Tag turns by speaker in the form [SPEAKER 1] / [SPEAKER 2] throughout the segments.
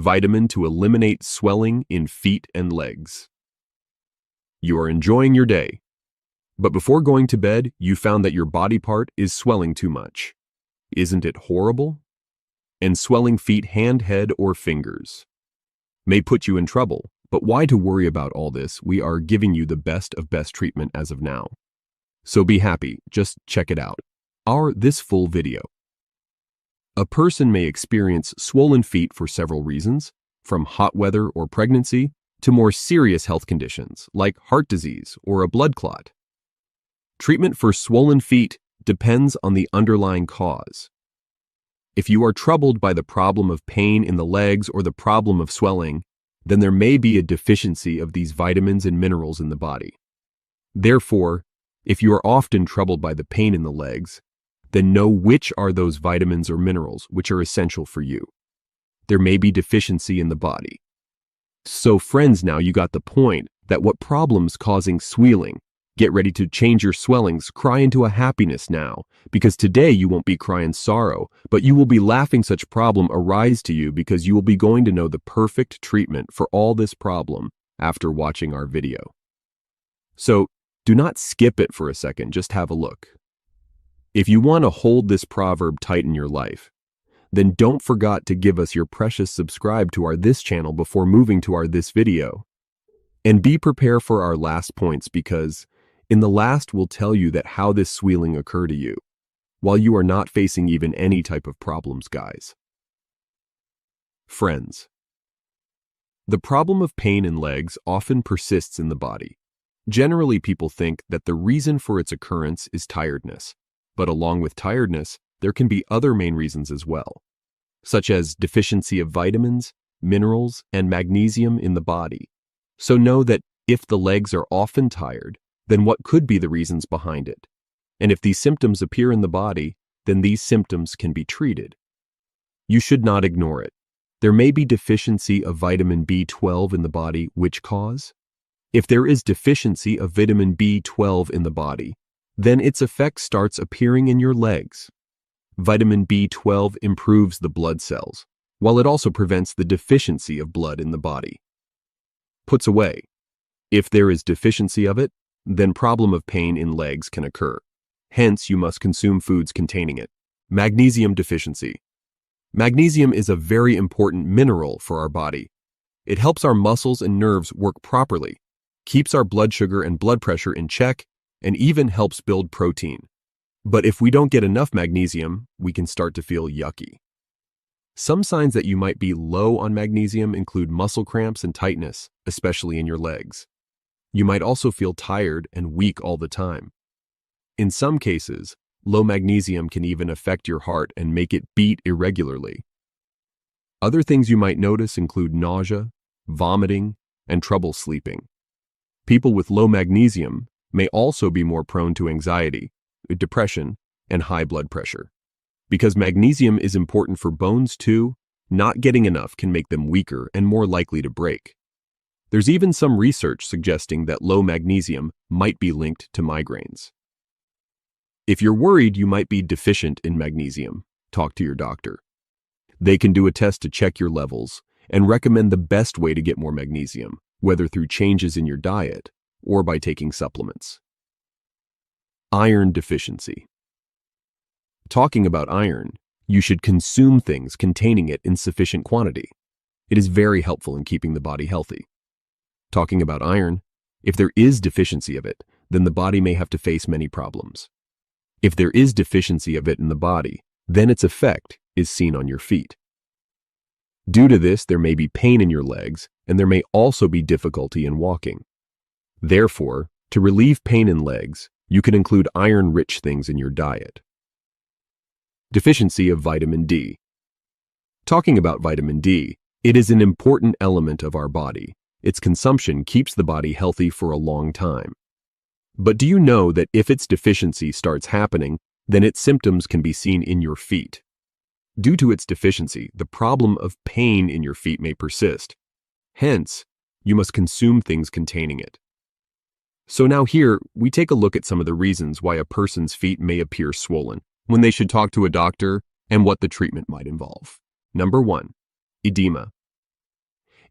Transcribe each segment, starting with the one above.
[SPEAKER 1] vitamin to eliminate swelling in feet and legs. You are enjoying your day, but before going to bed, you found that your body part is swelling too much. Isn't it horrible? And swelling feet, hand, head, or fingers may put you in trouble, but why to worry about all this? We are giving you the best of best treatment as of now. So be happy, just check it out. This full video. A person may experience swollen feet for several reasons, from hot weather or pregnancy to more serious health conditions like heart disease or a blood clot. Treatment for swollen feet depends on the underlying cause. If you are troubled by the problem of pain in the legs or the problem of swelling, then there may be a deficiency of these vitamins and minerals in the body. Therefore, if you are often troubled by the pain in the legs, then know which are those vitamins or minerals which are essential for you. There may be deficiency in the body. So friends, now you got the point that what problems causing swelling. Get ready to change your swellings, cry into a happiness now, because today you won't be crying sorrow, but you will be laughing such problem arise to you because you will be going to know the perfect treatment for all this problem after watching our video. So do not skip it for a second, just have a look. If you want to hold this proverb tight in your life, then don't forget to give us your precious subscribe to our this channel before moving to our this video. And be prepared for our last points, because in the last we'll tell you that how this swelling occur to you, while you are not facing even any type of problems, guys. Friends, the problem of pain in legs often persists in the body. Generally, people think that the reason for its occurrence is tiredness. But along with tiredness, there can be other main reasons as well, such as deficiency of vitamins, minerals, and magnesium in the body. So know that if the legs are often tired, then what could be the reasons behind it? And if these symptoms appear in the body, then these symptoms can be treated. You should not ignore it. There may be deficiency of vitamin B12 in the body, which cause? If there is deficiency of vitamin B12 in the body, then its effect starts appearing in your legs. Vitamin B12 improves the blood cells, while it also prevents the deficiency of blood in the body. Puts away. If there is deficiency of it, then problem of pain in legs can occur. Hence, you must consume foods containing it. Magnesium deficiency. Magnesium is a very important mineral for our body. It helps our muscles and nerves work properly, keeps our blood sugar and blood pressure in check, and even helps build protein. But if we don't get enough magnesium, we can start to feel yucky. Some signs that you might be low on magnesium include muscle cramps and tightness, especially in your legs. You might also feel tired and weak all the time. In some cases, low magnesium can even affect your heart and make it beat irregularly. Other things you might notice include nausea, vomiting, and trouble sleeping. People with low magnesium may also be more prone to anxiety, depression, and high blood pressure. Because magnesium is important for bones too, not getting enough can make them weaker and more likely to break. There's even some research suggesting that low magnesium might be linked to migraines. If you're worried you might be deficient in magnesium, talk to your doctor. They can do a test to check your levels and recommend the best way to get more magnesium, whether through changes in your diet or by taking supplements. Iron deficiency. Talking about iron, you should consume things containing it in sufficient quantity. It is very helpful in keeping the body healthy. Talking about iron, if there is deficiency of it, then the body may have to face many problems. If there is deficiency of it in the body, then its effect is seen on your feet. Due to this, there may be pain in your legs, and there may also be difficulty in walking. Therefore, to relieve pain in legs, you can include iron-rich things in your diet. Deficiency of vitamin D. Talking about vitamin D, it is an important element of our body. Its consumption keeps the body healthy for a long time. But do you know that if its deficiency starts happening, then its symptoms can be seen in your feet? Due to its deficiency, the problem of pain in your feet may persist. Hence, you must consume things containing it. So now here, we take a look at some of the reasons why a person's feet may appear swollen, when they should talk to a doctor, and what the treatment might involve. Number 1. Edema.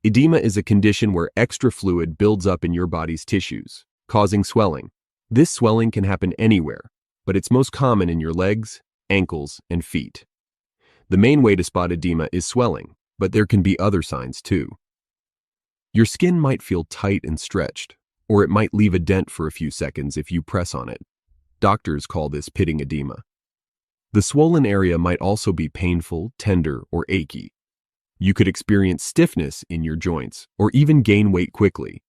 [SPEAKER 1] Edema is a condition where extra fluid builds up in your body's tissues, causing swelling. This swelling can happen anywhere, but it's most common in your legs, ankles, and feet. The main way to spot edema is swelling, but there can be other signs too. Your skin might feel tight and stretched, or it might leave a dent for a few seconds if you press on it. Doctors call this pitting edema. The swollen area might also be painful, tender, or achy. You could experience stiffness in your joints, or even gain weight quickly.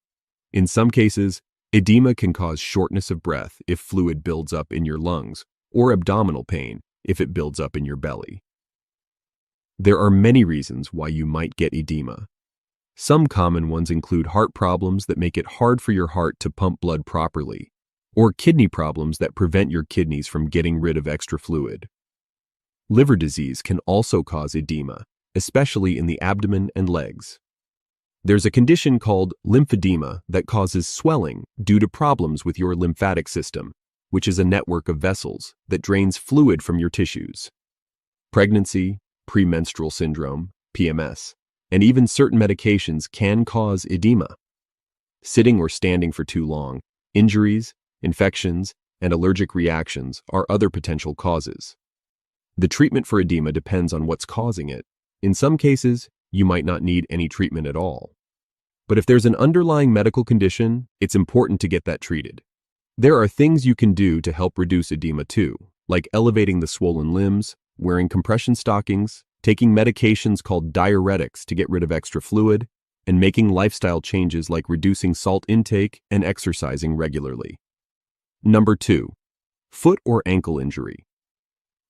[SPEAKER 1] In some cases, edema can cause shortness of breath if fluid builds up in your lungs, or abdominal pain if it builds up in your belly. There are many reasons why you might get edema. Some common ones include heart problems that make it hard for your heart to pump blood properly, or kidney problems that prevent your kidneys from getting rid of extra fluid. Liver disease can also cause edema, especially in the abdomen and legs. There's a condition called lymphedema that causes swelling due to problems with your lymphatic system, which is a network of vessels that drains fluid from your tissues. Pregnancy, premenstrual syndrome, PMS, and even certain medications can cause edema. Sitting or standing for too long, injuries, infections, and allergic reactions are other potential causes. The treatment for edema depends on what's causing it. In some cases, you might not need any treatment at all. But if there's an underlying medical condition, it's important to get that treated. There are things you can do to help reduce edema too, like elevating the swollen limbs, wearing compression stockings, taking medications called diuretics to get rid of extra fluid, and making lifestyle changes like reducing salt intake and exercising regularly. Number 2, foot or ankle injury.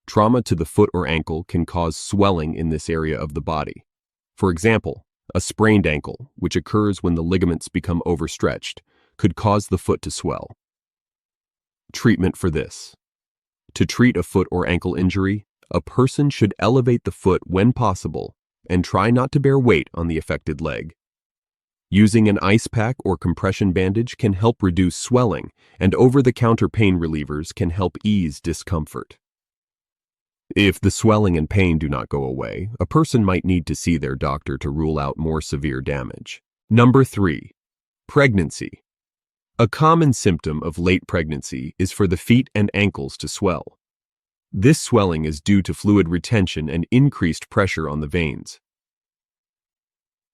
[SPEAKER 1] Trauma to the foot or ankle can cause swelling in this area of the body. For example, a sprained ankle, which occurs when the ligaments become overstretched, could cause the foot to swell. Treatment for this. To treat a foot or ankle injury, a person should elevate the foot when possible and try not to bear weight on the affected leg. Using an ice pack or compression bandage can help reduce swelling, and over-the-counter pain relievers can help ease discomfort. If the swelling and pain do not go away, a person might need to see their doctor to rule out more severe damage. Number 3, pregnancy. A common symptom of late pregnancy is for the feet and ankles to swell. This swelling is due to fluid retention and increased pressure on the veins.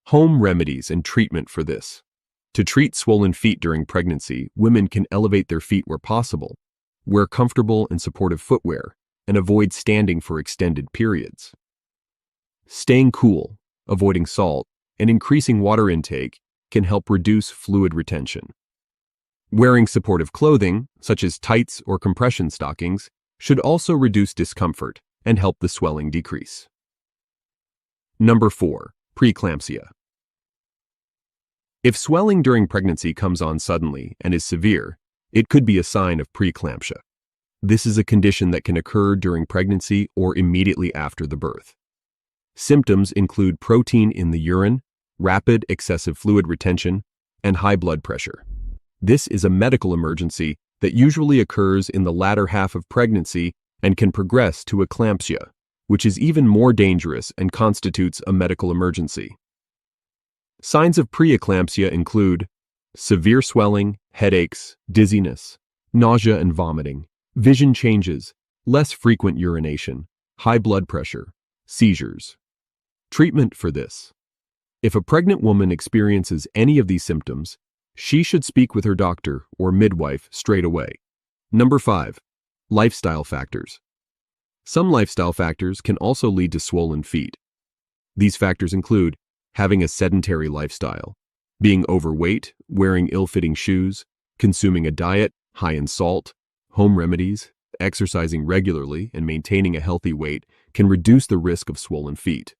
[SPEAKER 1] Home remedies and treatment for this. To treat swollen feet during pregnancy, women can elevate their feet where possible, wear comfortable and supportive footwear, and avoid standing for extended periods. Staying cool, avoiding salt, and increasing water intake can help reduce fluid retention. Wearing supportive clothing, such as tights or compression stockings, should also reduce discomfort and help the swelling decrease. Number 4, preeclampsia. If swelling during pregnancy comes on suddenly and is severe, it could be a sign of preeclampsia. This is a condition that can occur during pregnancy or immediately after the birth. Symptoms include protein in the urine, rapid excessive fluid retention, and high blood pressure. This is a medical emergency that usually occurs in the latter half of pregnancy and can progress to eclampsia, which is even more dangerous and constitutes a medical emergency. Signs of preeclampsia include severe swelling, headaches, dizziness, nausea and vomiting, vision changes, less frequent urination, high blood pressure, seizures. Treatment for this. If a pregnant woman experiences any of these symptoms, she should speak with her doctor or midwife straight away. Number 5, lifestyle factors. Some lifestyle factors can also lead to swollen feet. These factors include having a sedentary lifestyle, being overweight, wearing ill-fitting shoes, consuming a diet high in salt, home remedies, exercising regularly, and maintaining a healthy weight can reduce the risk of swollen feet.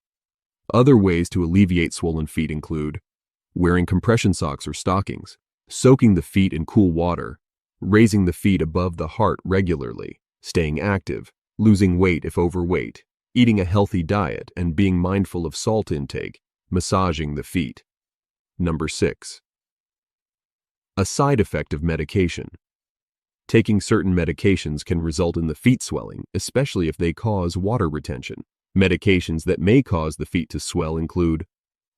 [SPEAKER 1] Other ways to alleviate swollen feet include wearing compression socks or stockings, soaking the feet in cool water, raising the feet above the heart regularly, staying active, losing weight if overweight, eating a healthy diet and being mindful of salt intake, massaging the feet. Number 6, a side effect of medication. Taking certain medications can result in the feet swelling, especially if they cause water retention. Medications that may cause the feet to swell include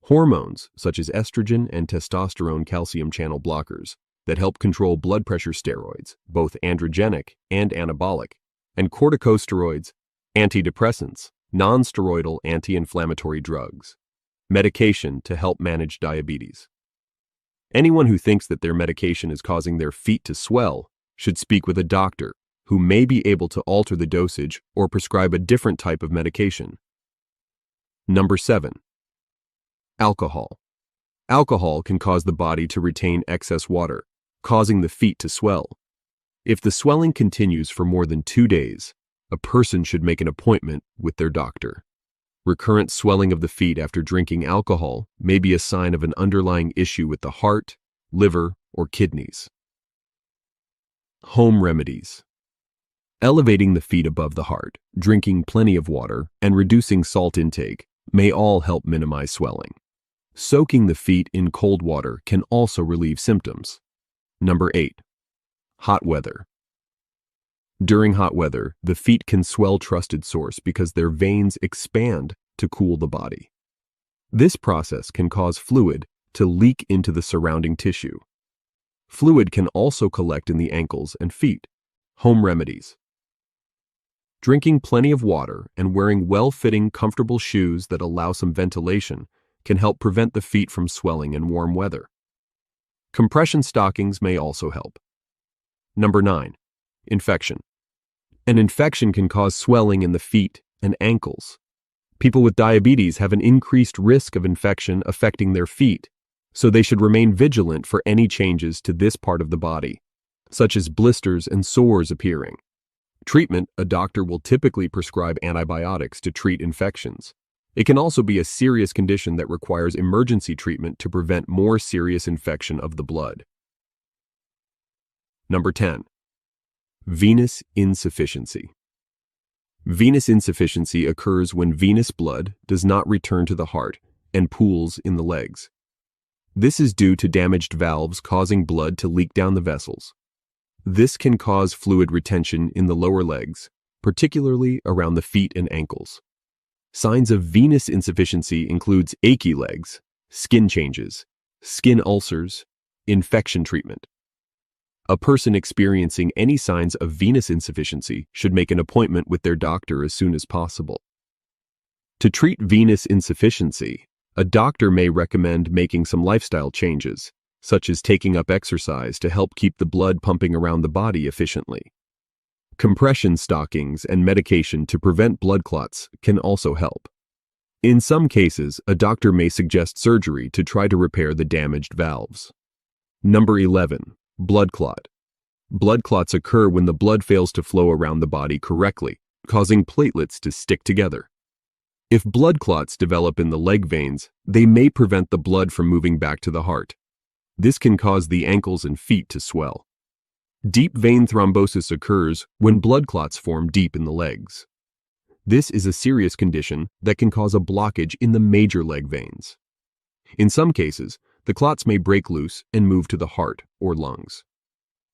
[SPEAKER 1] Hormones, such as estrogen and testosterone calcium channel blockers, that help control blood pressure steroids, both androgenic and anabolic, and corticosteroids, antidepressants, non-steroidal anti-inflammatory drugs, medication to help manage diabetes. Anyone who thinks that their medication is causing their feet to swell should speak with a doctor who may be able to alter the dosage or prescribe a different type of medication. Number 7. Alcohol. Alcohol can cause the body to retain excess water, causing the feet to swell. If the swelling continues for more than 2 days, a person should make an appointment with their doctor. Recurrent swelling of the feet after drinking alcohol may be a sign of an underlying issue with the heart, liver, or kidneys. Home remedies. Elevating the feet above the heart, drinking plenty of water, and reducing salt intake may all help minimize swelling. Soaking the feet in cold water can also relieve symptoms. Number 8. Hot weather. During hot weather, the feet can swell trusted source because their veins expand to cool the body. This process can cause fluid to leak into the surrounding tissue. Fluid can also collect in the ankles and feet. Home remedies. Drinking plenty of water and wearing well-fitting, comfortable shoes that allow some ventilation can help prevent the feet from swelling in warm weather. Compression stockings may also help. Number 9. Infection. An infection can cause swelling in the feet and ankles. People with diabetes have an increased risk of infection affecting their feet, so they should remain vigilant for any changes to this part of the body, such as blisters and sores appearing. Treatment: a doctor will typically prescribe antibiotics to treat infections. It can also be a serious condition that requires emergency treatment to prevent more serious infection of the blood. Number 10. Venous insufficiency. Venous insufficiency occurs when venous blood does not return to the heart and pools in the legs. This is due to damaged valves causing blood to leak down the vessels. This can cause fluid retention in the lower legs, particularly around the feet and ankles. Signs of venous insufficiency includes achy legs, skin changes, skin ulcers, infection treatment. A person experiencing any signs of venous insufficiency should make an appointment with their doctor as soon as possible. To treat venous insufficiency, a doctor may recommend making some lifestyle changes, such as taking up exercise to help keep the blood pumping around the body efficiently. Compression stockings and medication to prevent blood clots can also help. In some cases, a doctor may suggest surgery to try to repair the damaged valves. Number 11. Blood clot. Blood clots occur when the blood fails to flow around the body correctly, causing platelets to stick together. If blood clots develop in the leg veins, they may prevent the blood from moving back to the heart. This can cause the ankles and feet to swell. Deep vein thrombosis occurs when blood clots form deep in the legs. This is a serious condition that can cause a blockage in the major leg veins. In some cases, the clots may break loose and move to the heart or lungs.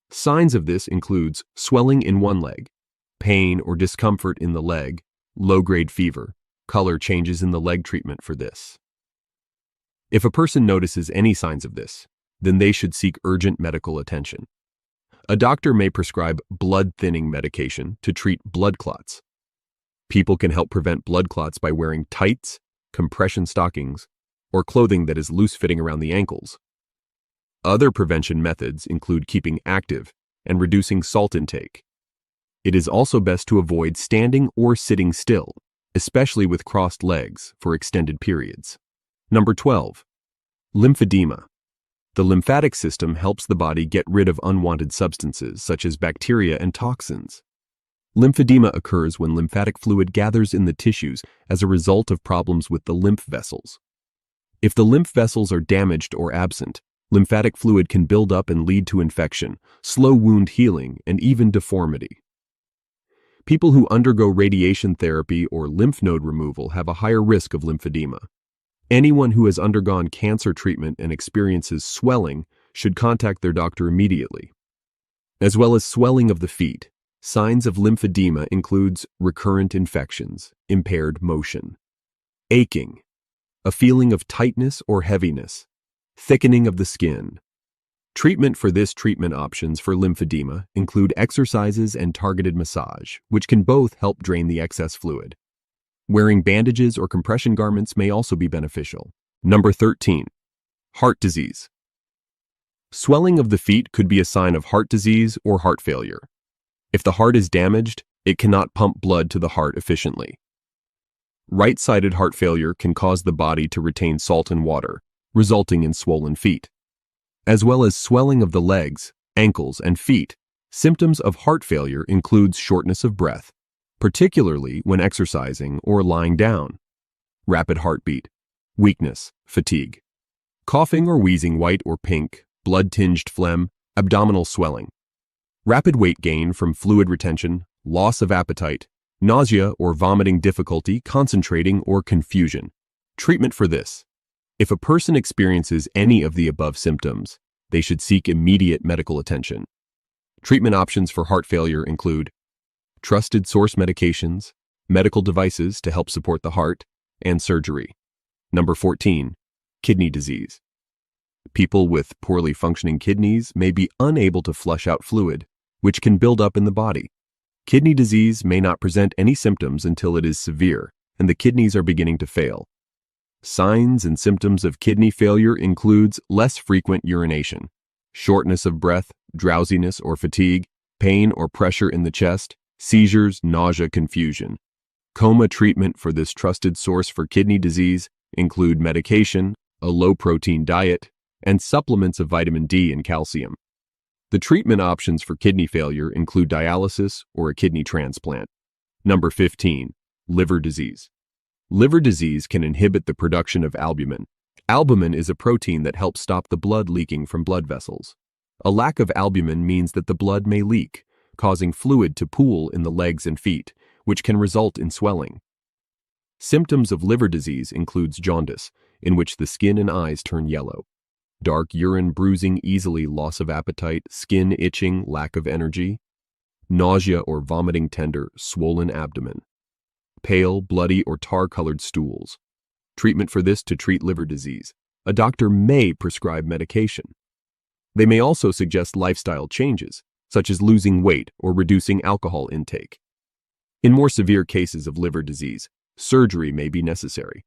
[SPEAKER 1] Signs of this includes swelling in one leg, pain or discomfort in the leg, low-grade fever, color changes in the leg. Treatment for this. If a person notices any signs of this, then they should seek urgent medical attention. A doctor may prescribe blood-thinning medication to treat blood clots. People can help prevent blood clots by wearing tights, compression stockings, or clothing that is loose-fitting around the ankles. Other prevention methods include keeping active and reducing salt intake. It is also best to avoid standing or sitting still, especially with crossed legs, for extended periods. Number 12. Lymphedema. The lymphatic system helps the body get rid of unwanted substances such as bacteria and toxins. Lymphedema occurs when lymphatic fluid gathers in the tissues as a result of problems with the lymph vessels. If the lymph vessels are damaged or absent, lymphatic fluid can build up and lead to infection, slow wound healing, and even deformity. People who undergo radiation therapy or lymph node removal have a higher risk of lymphedema. Anyone who has undergone cancer treatment and experiences swelling should contact their doctor immediately. As well as swelling of the feet, signs of lymphedema includes recurrent infections, impaired motion, aching, a feeling of tightness or heaviness, thickening of the skin. Treatment for this treatment options for lymphedema include exercises and targeted massage, which can both help drain the excess fluid. Wearing bandages or compression garments may also be beneficial. Number 13. Heart disease. Swelling of the feet could be a sign of heart disease or heart failure. If the heart is damaged, it cannot pump blood to the heart efficiently. Right-sided heart failure can cause the body to retain salt and water, resulting in swollen feet. As well as swelling of the legs, ankles, and feet, symptoms of heart failure includes shortness of breath, particularly when exercising or lying down, rapid heartbeat, weakness, fatigue, coughing or wheezing white or pink, blood-tinged phlegm, abdominal swelling, rapid weight gain from fluid retention, loss of appetite, nausea or vomiting difficulty, concentrating, or confusion. Treatment for this. If a person experiences any of the above symptoms, they should seek immediate medical attention. Treatment options for heart failure include trusted source medications, medical devices to help support the heart, and surgery. Number 14. Kidney disease. People with poorly functioning kidneys may be unable to flush out fluid, which can build up in the body. Kidney disease may not present any symptoms until it is severe and the kidneys are beginning to fail. Signs and symptoms of kidney failure includes less frequent urination, shortness of breath, drowsiness or fatigue, pain or pressure in the chest, seizures, nausea, confusion. Coma treatment for this trusted source for kidney disease include medication, a low-protein diet, and supplements of vitamin D and calcium. The treatment options for kidney failure include dialysis or a kidney transplant. Number 15. Liver disease. Liver disease can inhibit the production of albumin. Albumin is a protein that helps stop the blood leaking from blood vessels. A lack of albumin means that the blood may leak, causing fluid to pool in the legs and feet, which can result in swelling. Symptoms of liver disease includes jaundice, in which the skin and eyes turn yellow, dark urine, bruising easily, loss of appetite, skin itching, lack of energy, nausea or vomiting, tender, swollen abdomen, pale, bloody, or tar-colored stools. Treatment for this to treat liver disease. A doctor may prescribe medication. They may also suggest lifestyle changes, such as losing weight or reducing alcohol intake. In more severe cases of liver disease, surgery may be necessary.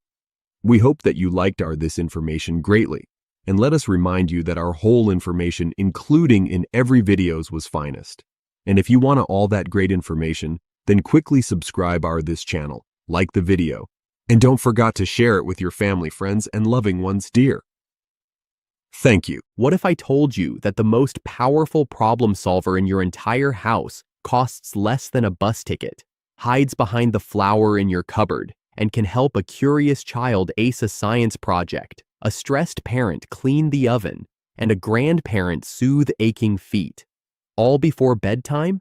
[SPEAKER 1] We hope that you liked this information greatly, and let us remind you that our whole information, including in every videos, was finest. And if you want all that great information, then quickly subscribe this channel, like the video, and don't forget to share it with your family, friends, and loving ones dear. Thank you.
[SPEAKER 2] What if I told you that the most powerful problem solver in your entire house costs less than a bus ticket, hides behind the flower in your cupboard, and can help a curious child ace a science project, a stressed parent clean the oven, and a grandparent soothe aching feet, all before bedtime?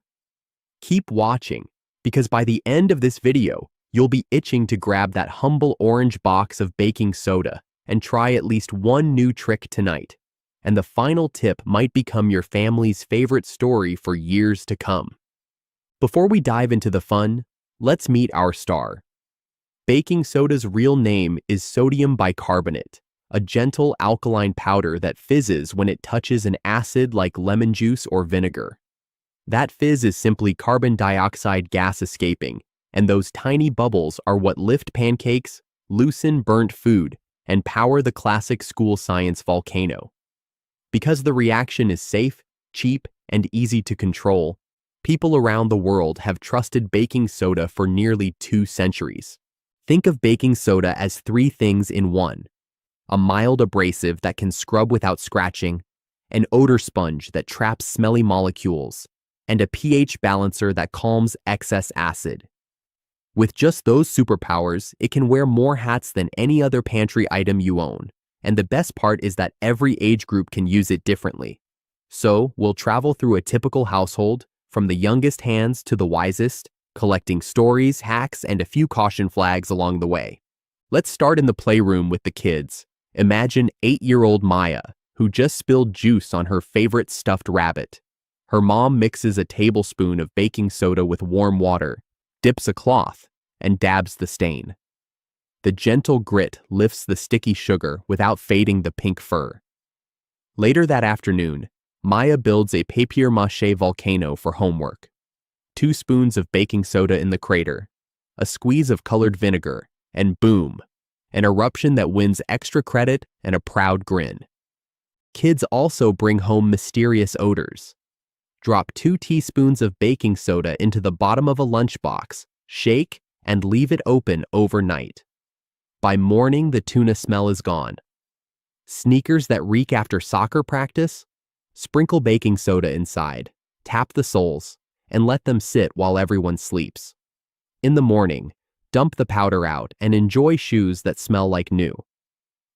[SPEAKER 2] Keep watching, because by the end of this video, you'll be itching to grab that humble orange box of baking soda and try at least one new trick tonight. And the final tip might become your family's favorite story for years to come. Before we dive into the fun, let's meet our star. Baking soda's real name is sodium bicarbonate, a gentle alkaline powder that fizzes when it touches an acid like lemon juice or vinegar. That fizz is simply carbon dioxide gas escaping, and those tiny bubbles are what lift pancakes, loosen burnt food, and power the classic school science volcano. Because the reaction is safe, cheap, and easy to control, people around the world have trusted baking soda for nearly 2 centuries. Think of baking soda as 3 things in one: a mild abrasive that can scrub without scratching, an odor sponge that traps smelly molecules, and a pH balancer that calms excess acid. With just those superpowers, it can wear more hats than any other pantry item you own. And the best part is that every age group can use it differently. So, we'll travel through a typical household, from the youngest hands to the wisest, collecting stories, hacks, and a few caution flags along the way. Let's start in the playroom with the kids. Imagine 8-year-old Maya, who just spilled juice on her favorite stuffed rabbit. Her mom mixes a tablespoon of baking soda with warm water, dips a cloth, and dabs the stain. The gentle grit lifts the sticky sugar without fading the pink fur. Later that afternoon, Maya builds a papier-mâché volcano for homework. 2 spoons of baking soda in the crater, a squeeze of colored vinegar, and boom, an eruption that wins extra credit and a proud grin. Kids also bring home mysterious odors. Drop 2 teaspoons of baking soda into the bottom of a lunchbox, shake, and leave it open overnight. By morning, the tuna smell is gone. Sneakers that reek after soccer practice? Sprinkle baking soda inside, tap the soles, and let them sit while everyone sleeps. In the morning, dump the powder out and enjoy shoes that smell like new.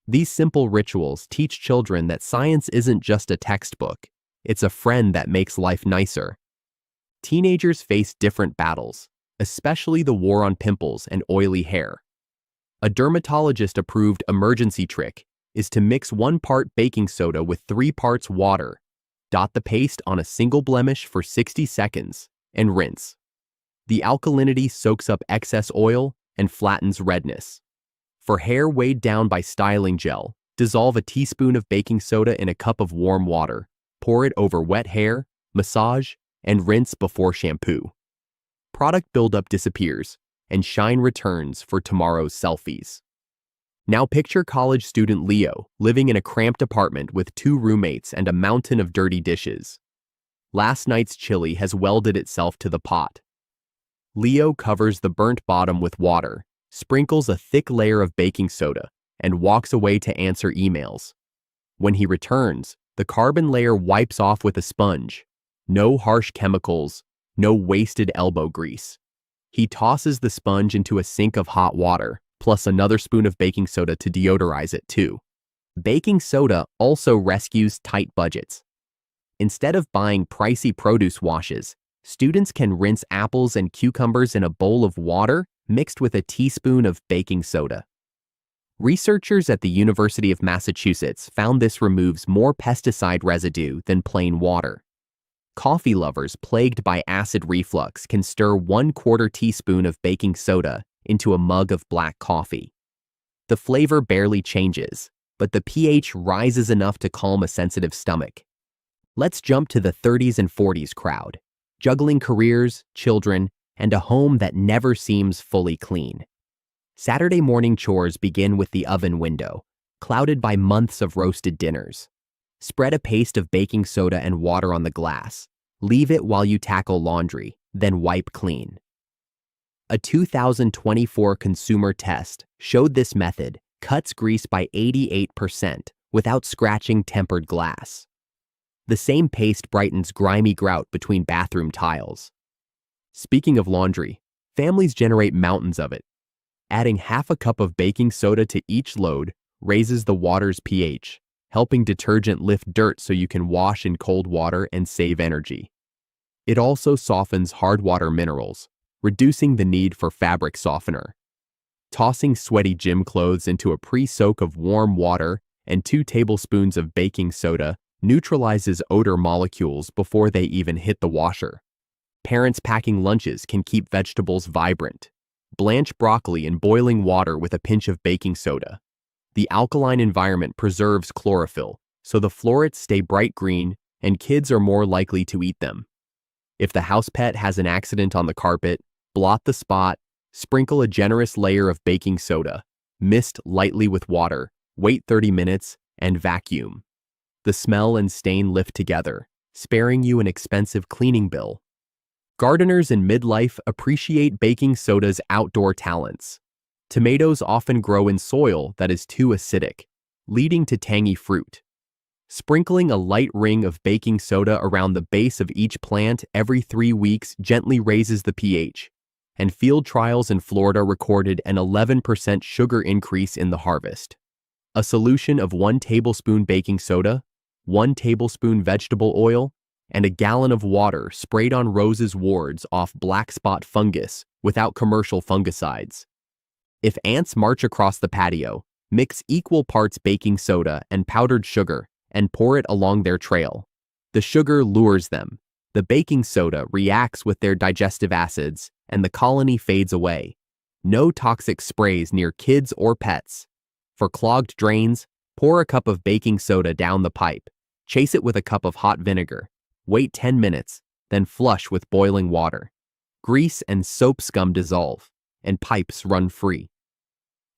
[SPEAKER 2] These simple rituals teach children that science isn't just a textbook, it's a friend that makes life nicer. Teenagers face different battles, especially the war on pimples and oily hair. A dermatologist-approved emergency trick is to mix 1 part baking soda with 3 parts water, dot the paste on a single blemish for 60 seconds, and rinse. The alkalinity soaks up excess oil and flattens redness. For hair weighed down by styling gel, dissolve a teaspoon of baking soda in a cup of warm water, pour it over wet hair, massage, and rinse before shampoo. Product buildup disappears, and shine returns for tomorrow's selfies. Now picture college student Leo living in a cramped apartment with 2 roommates and a mountain of dirty dishes. Last night's chili has welded itself to the pot. Leo covers the burnt bottom with water, sprinkles a thick layer of baking soda, and walks away to answer emails. When he returns, the carbon layer wipes off with a sponge. No harsh chemicals, no wasted elbow grease. He tosses the sponge into a sink of hot water, plus another spoon of baking soda to deodorize it too. Baking soda also rescues tight budgets. Instead of buying pricey produce washes, students can rinse apples and cucumbers in a bowl of water mixed with a teaspoon of baking soda. Researchers at the University of Massachusetts found this removes more pesticide residue than plain water. Coffee lovers plagued by acid reflux can stir 1/4 teaspoon of baking soda into a mug of black coffee. The flavor barely changes, but the pH rises enough to calm a sensitive stomach. Let's jump to the 30s and 40s crowd, juggling careers, children, and a home that never seems fully clean. Saturday morning chores begin with the oven window, clouded by months of roasted dinners. Spread a paste of baking soda and water on the glass. Leave it while you tackle laundry, then wipe clean. A 2024 consumer test showed this method cuts grease by 88% without scratching tempered glass. The same paste brightens grimy grout between bathroom tiles. Speaking of laundry, families generate mountains of it. Adding half a cup of baking soda to each load raises the water's pH, helping detergent lift dirt so you can wash in cold water and save energy. It also softens hard water minerals, reducing the need for fabric softener. Tossing sweaty gym clothes into a pre-soak of warm water and 2 tablespoons of baking soda neutralizes odor molecules before they even hit the washer. Parents packing lunches can keep vegetables vibrant. Blanch broccoli in boiling water with a pinch of baking soda. The alkaline environment preserves chlorophyll, so the florets stay bright green and kids are more likely to eat them. If the house pet has an accident on the carpet, blot the spot, sprinkle a generous layer of baking soda, mist lightly with water, wait 30 minutes, and vacuum. The smell and stain lift together, sparing you an expensive cleaning bill. Gardeners in midlife appreciate baking soda's outdoor talents. Tomatoes often grow in soil that is too acidic, leading to tangy fruit. Sprinkling a light ring of baking soda around the base of each plant every 3 weeks gently raises the pH, and field trials in Florida recorded an 11% sugar increase in the harvest. A solution of 1 tablespoon baking soda, 1 tablespoon vegetable oil, and a gallon of water sprayed on roses' wards off black spot fungus without commercial fungicides. If ants march across the patio, mix equal parts baking soda and powdered sugar and pour it along their trail. The sugar lures them, the baking soda reacts with their digestive acids, and the colony fades away. No toxic sprays near kids or pets. For clogged drains, pour a cup of baking soda down the pipe. Chase it with a cup of hot vinegar. Wait 10 minutes, then flush with boiling water. Grease and soap scum dissolve, and pipes run free.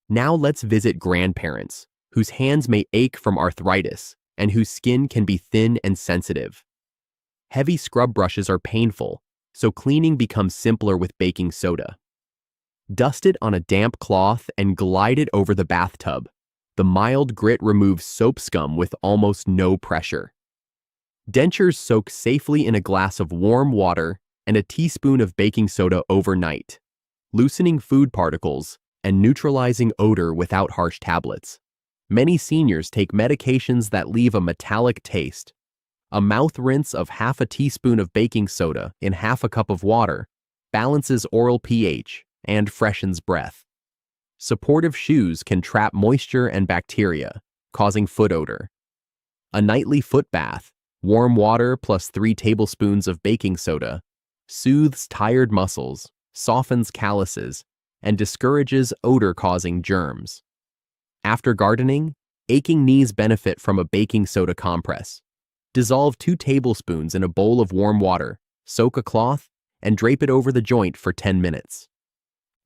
[SPEAKER 2] Now let's visit grandparents, whose hands may ache from arthritis and whose skin can be thin and sensitive. Heavy scrub brushes are painful, so cleaning becomes simpler with baking soda. Dust it on a damp cloth and glide it over the bathtub. The mild grit removes soap scum with almost no pressure. Dentures soak safely in a glass of warm water and a teaspoon of baking soda overnight, loosening food particles and neutralizing odor without harsh tablets. Many seniors take medications that leave a metallic taste. A mouth rinse of half a teaspoon of baking soda in half a cup of water balances oral pH and freshens breath. Supportive shoes can trap moisture and bacteria, causing foot odor. A nightly foot bath, warm water plus 3 tablespoons of baking soda, soothes tired muscles, softens calluses, and discourages odor-causing germs. After gardening, aching knees benefit from a baking soda compress. Dissolve 2 tablespoons in a bowl of warm water, soak a cloth, and drape it over the joint for 10 minutes.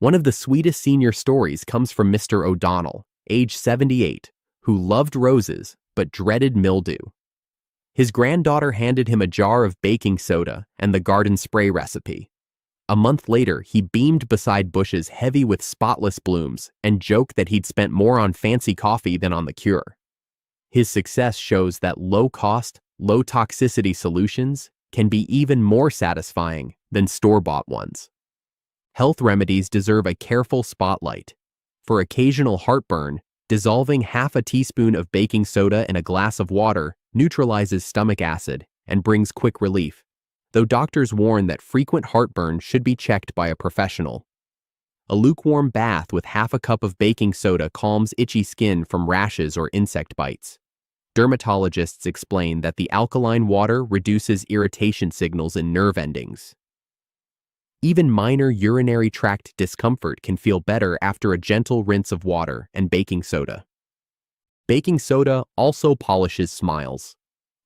[SPEAKER 2] One of the sweetest senior stories comes from Mr. O'Donnell, age 78, who loved roses but dreaded mildew. His granddaughter handed him a jar of baking soda and the garden spray recipe. A month later, he beamed beside bushes heavy with spotless blooms and joked that he'd spent more on fancy coffee than on the cure. His success shows that low-cost, low-toxicity solutions can be even more satisfying than store-bought ones. Health remedies deserve a careful spotlight. For occasional heartburn, dissolving half a teaspoon of baking soda in a glass of water neutralizes stomach acid and brings quick relief, though doctors warn that frequent heartburn should be checked by a professional. A lukewarm bath with half a cup of baking soda calms itchy skin from rashes or insect bites. Dermatologists explain that the alkaline water reduces irritation signals in nerve endings. Even minor urinary tract discomfort can feel better after a gentle rinse of water and baking soda. Baking soda also polishes smiles.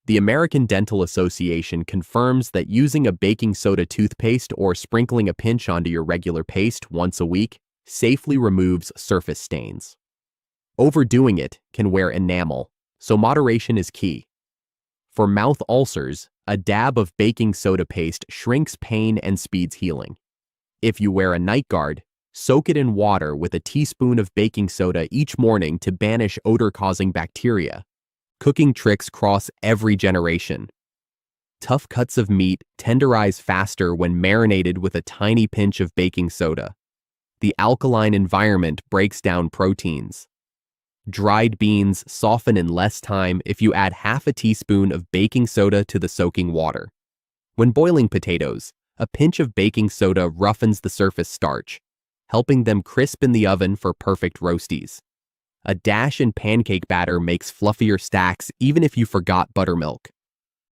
[SPEAKER 2] The American Dental Association confirms that using a baking soda toothpaste or sprinkling a pinch onto your regular paste once a week safely removes surface stains. Overdoing it can wear enamel, so moderation is key. For mouth ulcers, a dab of baking soda paste shrinks pain and speeds healing. If you wear a night guard, soak it in water with a teaspoon of baking soda each morning to banish odor-causing bacteria. Cooking tricks cross every generation. Tough cuts of meat tenderize faster when marinated with a tiny pinch of baking soda. The alkaline environment breaks down proteins. Dried beans soften in less time if you add half a teaspoon of baking soda to the soaking water. When boiling potatoes, a pinch of baking soda roughens the surface starch, helping them crisp in the oven for perfect roasties. A dash in pancake batter makes fluffier stacks even if you forgot buttermilk.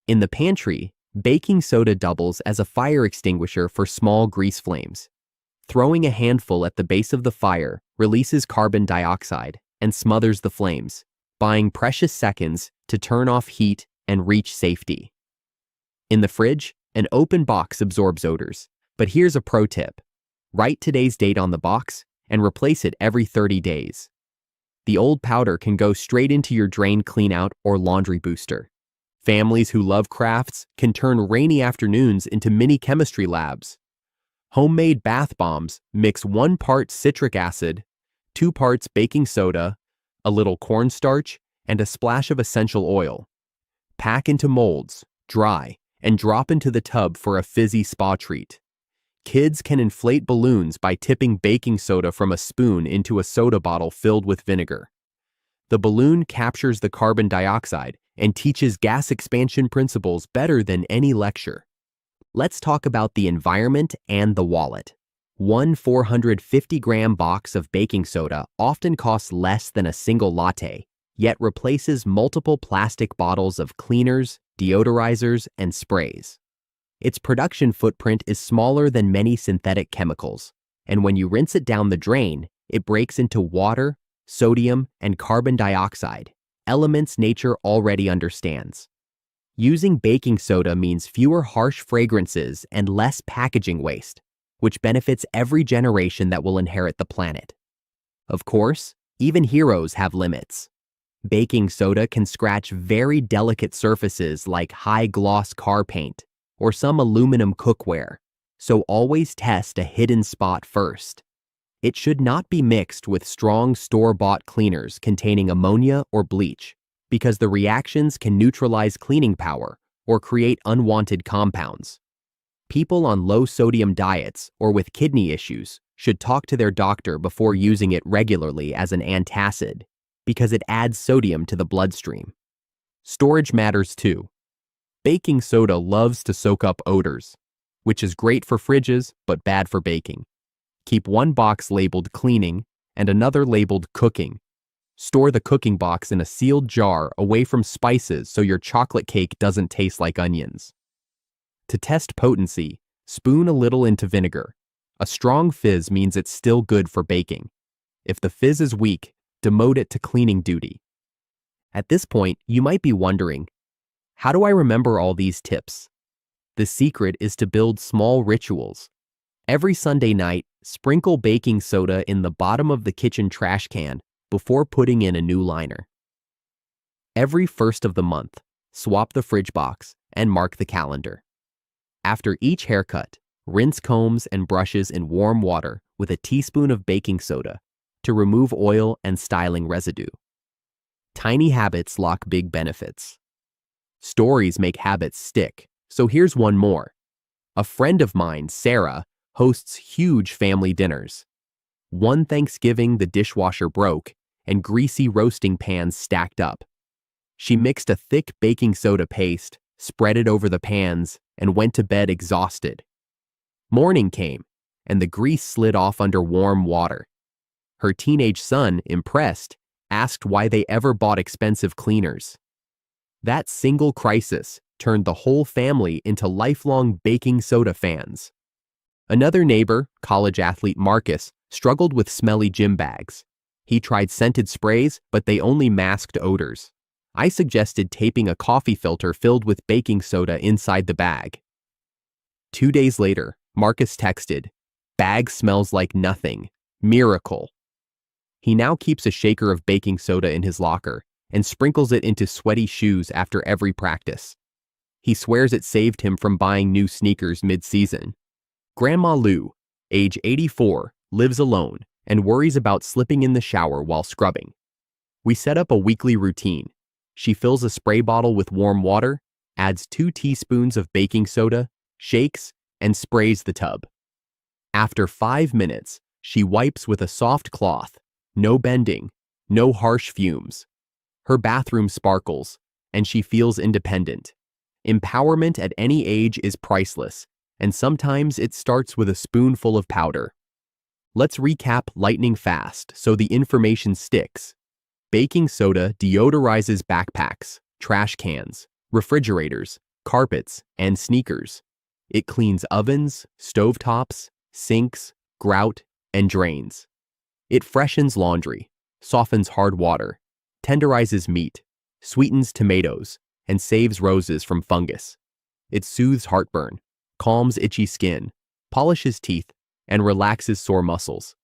[SPEAKER 2] In the pantry, baking soda doubles as a fire extinguisher for small grease flames. Throwing a handful at the base of the fire releases carbon dioxide and smothers the flames, buying precious seconds to turn off heat and reach safety. In the fridge, an open box absorbs odors, but here's a pro tip. Write today's date on the box and replace it every 30 days. The old powder can go straight into your drain cleanout or laundry booster. Families who love crafts can turn rainy afternoons into mini chemistry labs. Homemade bath bombs mix 1 part citric acid, 2 parts baking soda, a little cornstarch, and a splash of essential oil. Pack into molds, dry, and drop into the tub for a fizzy spa treat. Kids can inflate balloons by tipping baking soda from a spoon into a soda bottle filled with vinegar. The balloon captures the carbon dioxide and teaches gas expansion principles better than any lecture. Let's talk about the environment and the wallet. One 450-gram box of baking soda often costs less than a single latte, yet replaces multiple plastic bottles of cleaners, deodorizers, and sprays. Its production footprint is smaller than many synthetic chemicals, and when you rinse it down the drain, it breaks into water, sodium, and carbon dioxide, elements nature already understands. Using baking soda means fewer harsh fragrances and less packaging waste, which benefits every generation that will inherit the planet. Of course, even heroes have limits. Baking soda can scratch very delicate surfaces like high-gloss car paint or some aluminum cookware, so always test a hidden spot first. It should not be mixed with strong store-bought cleaners containing ammonia or bleach, because the reactions can neutralize cleaning power or create unwanted compounds. People on low-sodium diets or with kidney issues should talk to their doctor before using it regularly as an antacid, because it adds sodium to the bloodstream. Storage matters too. Baking soda loves to soak up odors, which is great for fridges but bad for baking. Keep one box labeled cleaning and another labeled cooking. Store the cooking box in a sealed jar away from spices so your chocolate cake doesn't taste like onions. To test potency, spoon a little into vinegar. A strong fizz means it's still good for baking. If the fizz is weak, demote it to cleaning duty. At this point, you might be wondering, how do I remember all these tips? The secret is to build small rituals. Every Sunday night, sprinkle baking soda in the bottom of the kitchen trash can before putting in a new liner. Every first of the month, swap the fridge box and mark the calendar. After each haircut, rinse combs and brushes in warm water with a teaspoon of baking soda to remove oil and styling residue. Tiny habits lock big benefits. Stories make habits stick, so here's one more. A friend of mine, Sarah, hosts huge family dinners. One Thanksgiving, the dishwasher broke, and greasy roasting pans stacked up. She mixed a thick baking soda paste, spread it over the pans, and went to bed exhausted. Morning came, and the grease slid off under warm water. Her teenage son, impressed, asked why they ever bought expensive cleaners. That single crisis turned the whole family into lifelong baking soda fans. Another neighbor, college athlete Marcus, struggled with smelly gym bags. He tried scented sprays, but they only masked odors. I suggested taping a coffee filter filled with baking soda inside the bag. 2 days later, Marcus texted, "Bag smells like nothing. Miracle." He now keeps a shaker of baking soda in his locker and sprinkles it into sweaty shoes after every practice. He swears it saved him from buying new sneakers mid-season. Grandma Lou, age 84, lives alone and worries about slipping in the shower while scrubbing. We set up a weekly routine. She fills a spray bottle with warm water, adds 2 teaspoons of baking soda, shakes, and sprays the tub. After 5 minutes, she wipes with a soft cloth, no bending, no harsh fumes. Her bathroom sparkles, and she feels independent. Empowerment at any age is priceless, and sometimes it starts with a spoonful of powder. Let's recap lightning fast so the information sticks. Baking soda deodorizes backpacks, trash cans, refrigerators, carpets, and sneakers. It cleans ovens, stovetops, sinks, grout, and drains. It freshens laundry, softens hard water, tenderizes meat, sweetens tomatoes, and saves roses from fungus. It soothes heartburn, calms itchy skin, polishes teeth, and relaxes sore muscles.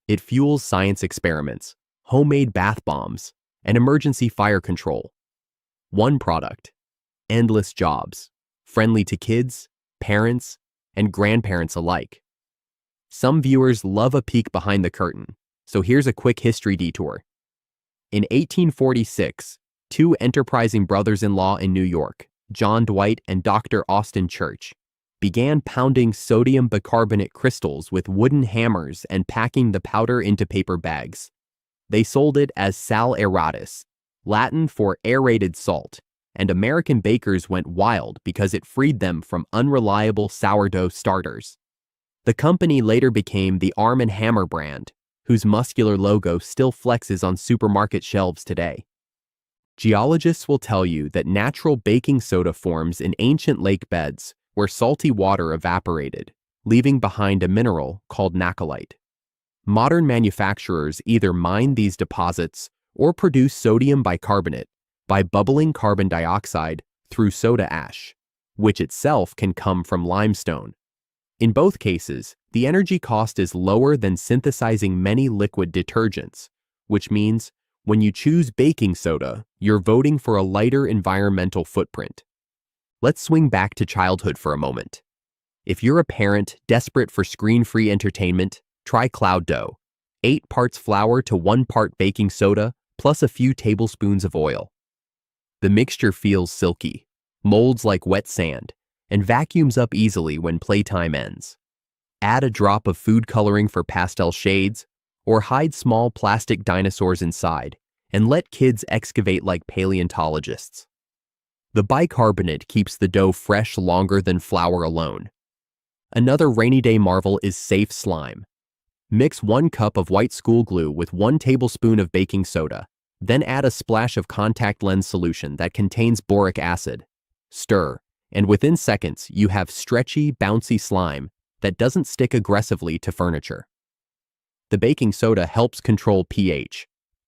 [SPEAKER 2] It fuels science experiments, homemade bath bombs, and emergency fire control. One product, endless jobs, friendly to kids, parents, and grandparents alike. Some viewers love a peek behind the curtain, so here's a quick history detour. In 1846, 2 enterprising brothers-in-law in New York, John Dwight and Dr. Austin Church, began pounding sodium bicarbonate crystals with wooden hammers and packing the powder into paper bags. They sold it as sal aeratus, Latin for aerated salt, and American bakers went wild because it freed them from unreliable sourdough starters. The company later became the Arm & Hammer brand, whose muscular logo still flexes on supermarket shelves today. Geologists will tell you that natural baking soda forms in ancient lake beds where salty water evaporated, leaving behind a mineral called nacrolite. Modern manufacturers either mine these deposits or produce sodium bicarbonate by bubbling carbon dioxide through soda ash, which itself can come from limestone. In both cases, the energy cost is lower than synthesizing many liquid detergents, which means when you choose baking soda, you're voting for a lighter environmental footprint. Let's swing back to childhood for a moment. If you're a parent desperate for screen-free entertainment, try cloud dough. 8 parts flour to 1 part baking soda, plus a few tablespoons of oil. The mixture feels silky, molds like wet sand, and vacuums up easily when playtime ends. Add a drop of food coloring for pastel shades, or hide small plastic dinosaurs inside, and let kids excavate like paleontologists. The bicarbonate keeps the dough fresh longer than flour alone. Another rainy day marvel is safe slime. Mix 1 cup of white school glue with 1 tablespoon of baking soda, then add a splash of contact lens solution that contains boric acid. Stir, and within seconds you have stretchy, bouncy slime that doesn't stick aggressively to furniture. The baking soda helps control pH,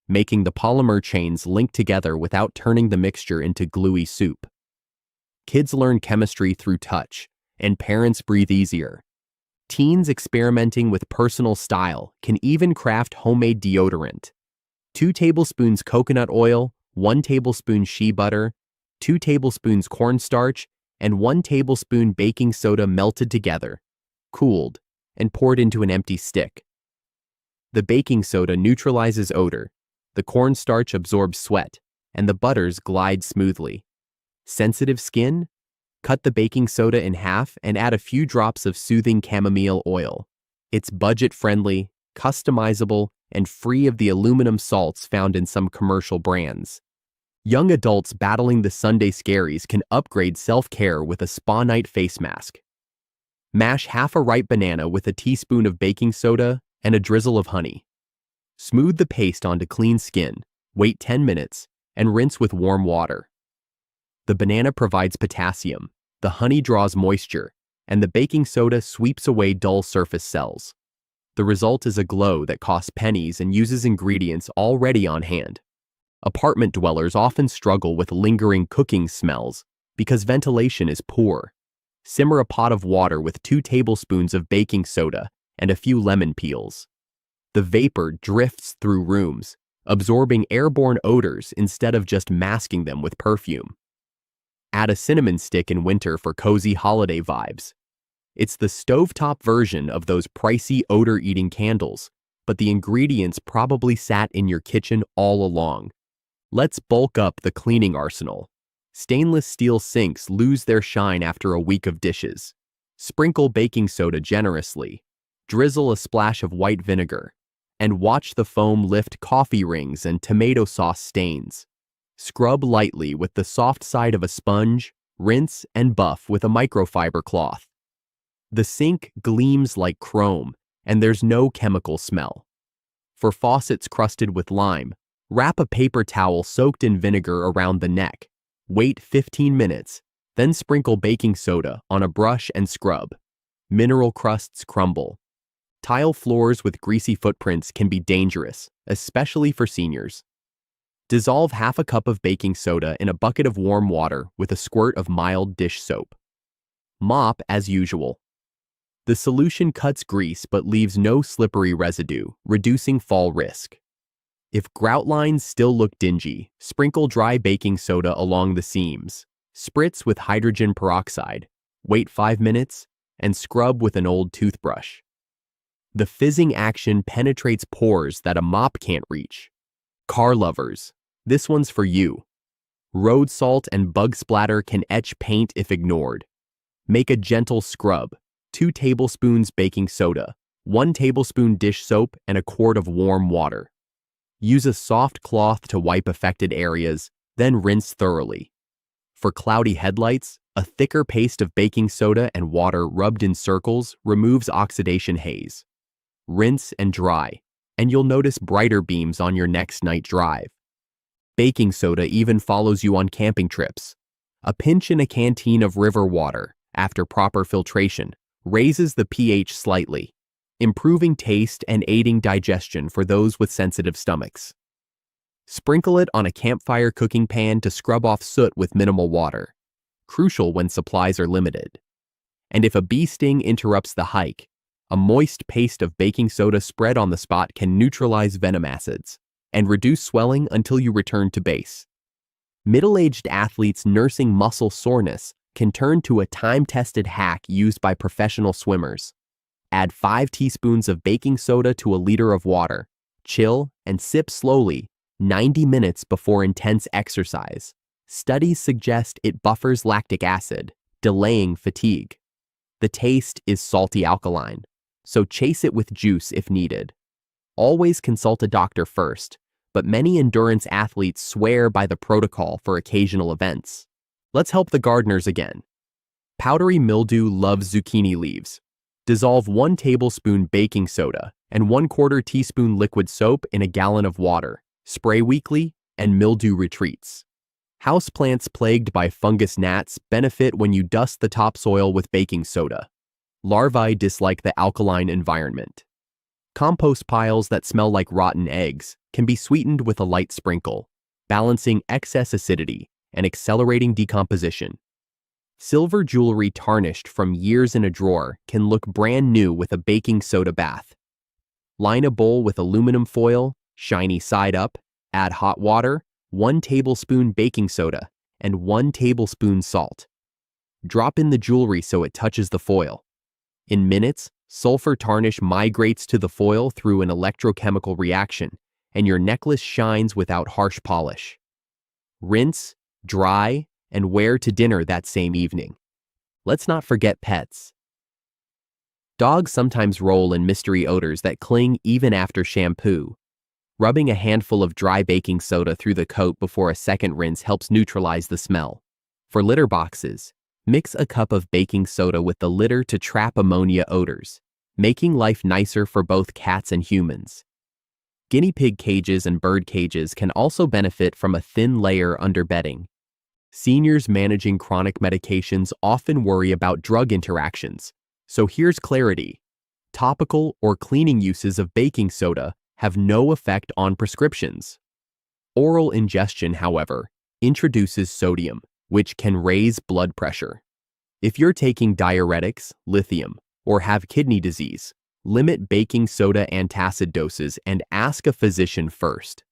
[SPEAKER 2] making the polymer chains link together without turning the mixture into gluey soup. Kids learn chemistry through touch, and parents breathe easier. Teens experimenting with personal style can even craft homemade deodorant. 2 tablespoons coconut oil, 1 tablespoon shea butter, 2 tablespoons cornstarch, and 1 tablespoon baking soda melted together, cooled, and poured into an empty stick. The baking soda neutralizes odor, the cornstarch absorbs sweat, and the butters glide smoothly. Sensitive skin? Cut the baking soda in half and add a few drops of soothing chamomile oil. It's budget-friendly, customizable, and free of the aluminum salts found in some commercial brands. Young adults battling the Sunday scaries can upgrade self-care with a spa night face mask. Mash half a ripe banana with a teaspoon of baking soda and a drizzle of honey. Smooth the paste onto clean skin, wait 10 minutes, and rinse with warm water. The banana provides potassium, the honey draws moisture, and the baking soda sweeps away dull surface cells. The result is a glow that costs pennies and uses ingredients already on hand. Apartment dwellers often struggle with lingering cooking smells because ventilation is poor. Simmer a pot of water with 2 tablespoons of baking soda and a few lemon peels. The vapor drifts through rooms, absorbing airborne odors instead of just masking them with perfume. Add a cinnamon stick in winter for cozy holiday vibes. It's the stovetop version of those pricey odor-eating candles, but the ingredients probably sat in your kitchen all along. Let's bulk up the cleaning arsenal. Stainless steel sinks lose their shine after a week of dishes. Sprinkle baking soda generously. Drizzle a splash of white vinegar. And watch the foam lift coffee rings and tomato sauce stains. Scrub lightly with the soft side of a sponge, rinse and buff with a microfiber cloth. The sink gleams like chrome, and there's no chemical smell. For faucets crusted with lime, wrap a paper towel soaked in vinegar around the neck. Wait 15 minutes, then sprinkle baking soda on a brush and scrub. Mineral crusts crumble. Tile floors with greasy footprints can be dangerous, especially for seniors. Dissolve half a cup of baking soda in a bucket of warm water with a squirt of mild dish soap. Mop as usual. The solution cuts grease but leaves no slippery residue, reducing fall risk. If grout lines still look dingy, sprinkle dry baking soda along the seams. Spritz with hydrogen peroxide. Wait 5 minutes, and scrub with an old toothbrush. The fizzing action penetrates pores that a mop can't reach. Car lovers, this one's for you. Road salt and bug splatter can etch paint if ignored. Make a gentle scrub. 2 tablespoons baking soda, 1 tablespoon dish soap, and a quart of warm water. Use a soft cloth to wipe affected areas, then rinse thoroughly. For cloudy headlights, a thicker paste of baking soda and water rubbed in circles removes oxidation haze. Rinse and dry, and you'll notice brighter beams on your next night drive. Baking soda even follows you on camping trips. A pinch in a canteen of river water, after proper filtration, raises the pH slightly, improving taste and aiding digestion for those with sensitive stomachs. Sprinkle it on a campfire cooking pan to scrub off soot with minimal water, crucial when supplies are limited. And if a bee sting interrupts the hike, a moist paste of baking soda spread on the spot can neutralize venom acids and reduce swelling until you return to base. Middle-aged athletes nursing muscle soreness can turn to a time-tested hack used by professional swimmers. Add 5 teaspoons of baking soda to a liter of water, chill, and sip slowly 90 minutes before intense exercise. Studies suggest it buffers lactic acid, delaying fatigue. The taste is salty alkaline, so chase it with juice if needed. Always consult a doctor first, but many endurance athletes swear by the protocol for occasional events. Let's help the gardeners again. Powdery mildew loves zucchini leaves. Dissolve 1 tablespoon baking soda and 1/4 teaspoon liquid soap in a gallon of water. Spray weekly, and mildew retreats. Houseplants plagued by fungus gnats benefit when you dust the topsoil with baking soda. Larvae dislike the alkaline environment. Compost piles that smell like rotten eggs can be sweetened with a light sprinkle, balancing excess acidity and accelerating decomposition. Silver jewelry tarnished from years in a drawer can look brand new with a baking soda bath. Line a bowl with aluminum foil, shiny side up, add hot water, 1 tablespoon baking soda, and 1 tablespoon salt. Drop in the jewelry so it touches the foil. In minutes, sulfur tarnish migrates to the foil through an electrochemical reaction, and your necklace shines without harsh polish. Rinse, dry, and wear to dinner that same evening. Let's not forget pets. Dogs sometimes roll in mystery odors that cling even after shampoo. Rubbing a handful of dry baking soda through the coat before a second rinse helps neutralize the smell. For litter boxes, mix a cup of baking soda with the litter to trap ammonia odors, making life nicer for both cats and humans. Guinea pig cages and bird cages can also benefit from a thin layer under bedding. Seniors managing chronic medications often worry about drug interactions, so here's clarity. Topical or cleaning uses of baking soda have no effect on prescriptions. Oral ingestion, however, introduces sodium, which can raise blood pressure. If you're taking diuretics, lithium, or have kidney disease, limit baking soda antacid doses and ask a physician first.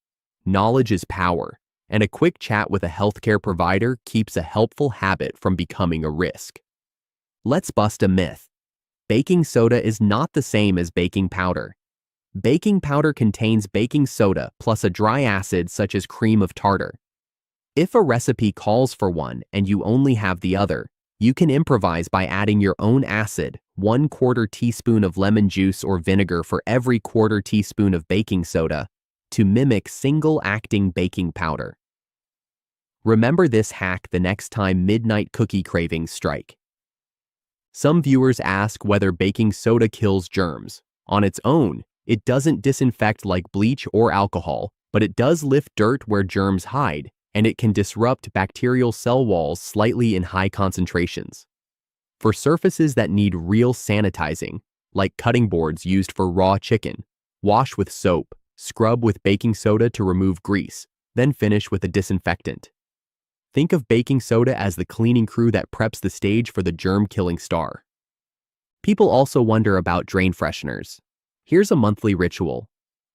[SPEAKER 2] Knowledge is power, and a quick chat with a healthcare provider keeps a helpful habit from becoming a risk. Let's bust a myth. Baking soda is not the same as baking powder. Baking powder contains baking soda plus a dry acid such as cream of tartar. If a recipe calls for one and you only have the other, you can improvise by adding your own acid, 1/4 teaspoon of lemon juice or vinegar for every 1/4 teaspoon of baking soda, to mimic single-acting baking powder. Remember this hack the next time midnight cookie cravings strike. Some viewers ask whether baking soda kills germs. On its own, it doesn't disinfect like bleach or alcohol, but it does lift dirt where germs hide, and it can disrupt bacterial cell walls slightly in high concentrations. For surfaces that need real sanitizing, like cutting boards used for raw chicken, wash with soap, scrub with baking soda to remove grease, then finish with a disinfectant. Think of baking soda as the cleaning crew that preps the stage for the germ-killing star. People also wonder about drain fresheners. Here's a monthly ritual.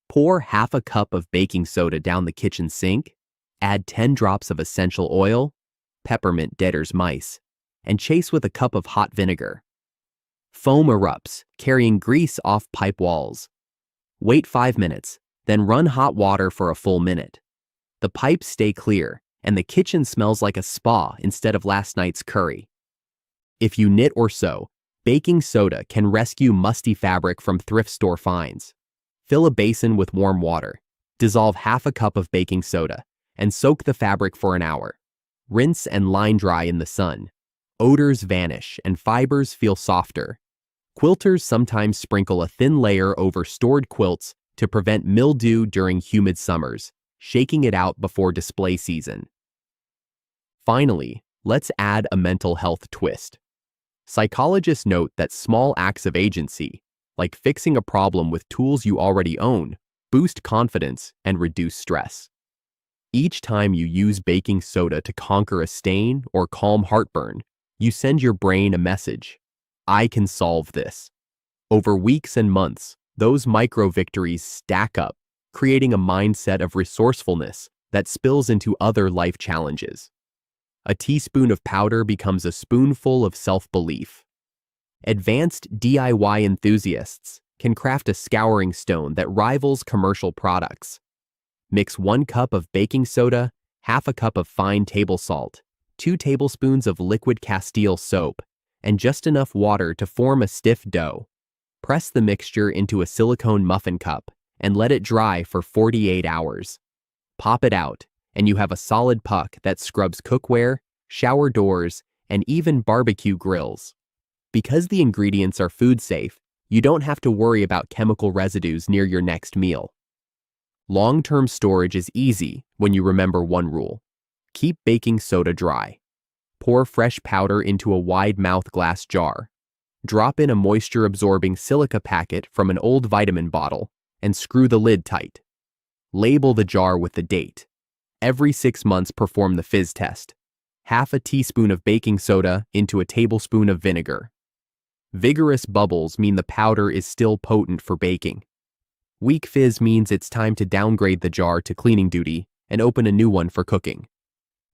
[SPEAKER 2] Pour half a cup of baking soda down the kitchen sink, add 10 drops of essential oil, peppermint deader's mice, and chase with a cup of hot vinegar. Foam erupts, carrying grease off pipe walls. Wait 5 minutes, then run hot water for a full minute. The pipes stay clear, and the kitchen smells like a spa instead of last night's curry. If you knit or sew, baking soda can rescue musty fabric from thrift store finds. Fill a basin with warm water, dissolve half a cup of baking soda, and soak the fabric for an hour. Rinse and line dry in the sun. Odors vanish and fibers feel softer. Quilters sometimes sprinkle a thin layer over stored quilts to prevent mildew during humid summers, shaking it out before display season. Finally, let's add a mental health twist. Psychologists note that small acts of agency, like fixing a problem with tools you already own, boost confidence and reduce stress. Each time you use baking soda to conquer a stain or calm heartburn, you send your brain a message: I can solve this. Over weeks and months, those micro-victories stack up, creating a mindset of resourcefulness that spills into other life challenges. A teaspoon of powder becomes a spoonful of self-belief. Advanced DIY enthusiasts can craft a scouring stone that rivals commercial products. Mix 1 cup of baking soda, half a cup of fine table salt, 2 tablespoons of liquid Castile soap, and just enough water to form a stiff dough. Press the mixture into a silicone muffin cup and let it dry for 48 hours. Pop it out, and you have a solid puck that scrubs cookware, shower doors, and even barbecue grills. Because the ingredients are food safe, you don't have to worry about chemical residues near your next meal. Long-term storage is easy when you remember one rule: keep baking soda dry. Pour fresh powder into a wide-mouth glass jar. Drop in a moisture-absorbing silica packet from an old vitamin bottle and screw the lid tight. Label the jar with the date. Every 6 months, perform the fizz test. Half a teaspoon of baking soda into a tablespoon of vinegar. Vigorous bubbles mean the powder is still potent for baking. Weak fizz means it's time to downgrade the jar to cleaning duty and open a new one for cooking.